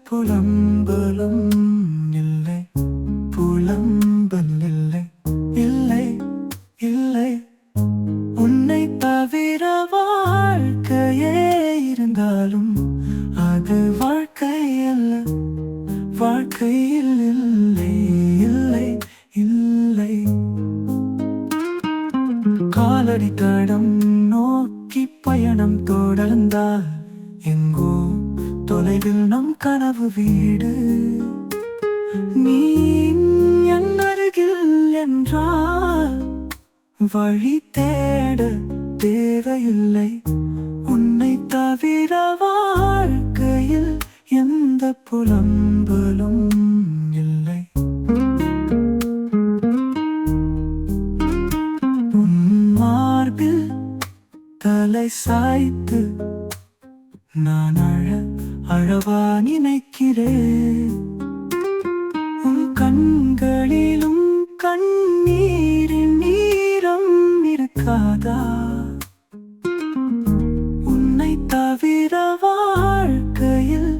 புலம்பலும் இல்லை, புலம்பல் இல்லை, இல்லை, இல்லை. உன்னை தவிர வாழ்க்கையே இருந்தாலும் அது வாழ்க்கை அல்ல, வாழ்க்கையில் இல்லை, இல்லை, இல்லை. காலடி தடம் நோக்கி பயணம் தொடர்ந்தால் எங்கோ தொலைவில் நம் கனவு வீடு. நீ என் அருகில் என்றால் வழி தேட தேவையில்லை. உன்னை தவிர வாழ்க்கையில் எந்த புலம்பலும் இல்லை. உன் மார்பில் தலை சாய்த்து நான் அழவா நினைக்கிறேன். உன் கண்களிலும் கண்ணீரின் நீரம் இருக்காதா? உன்னை தவிர வாழ்க்கையில்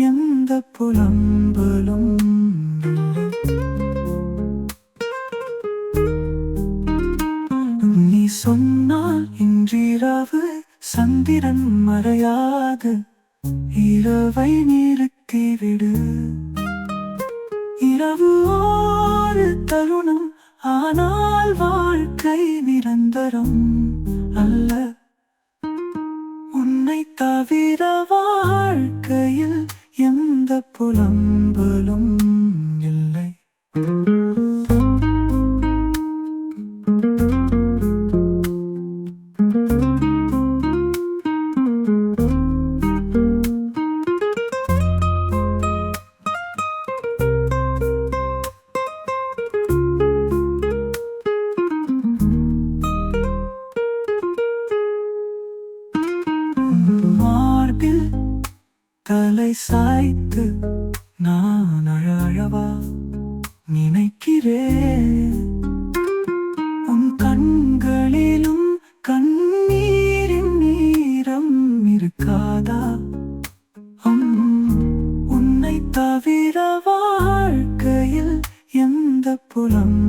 எந்த புலம்பலும் இல்லை. நீ சொன்னால் இன்றிரவு சந்திரன் மறையாது, இரவை நிறுத்திவிடு. இரவு ஒரு தருணம், ஆனால் வாழ்க்கை நிரந்தரம் அல்ல. உன்னை தவிர வாழ்க்கையில் எந்த புலம்பலும் இல்லை. மார்பில் தலை சாய்த்து நான் அழவா நினைக்கிறேன். உன் கண்களிலும் கண்ணீரின் நீரம் இருக்காதா? உன்னை தவிர வாழ்க்கையில் எந்த புலம்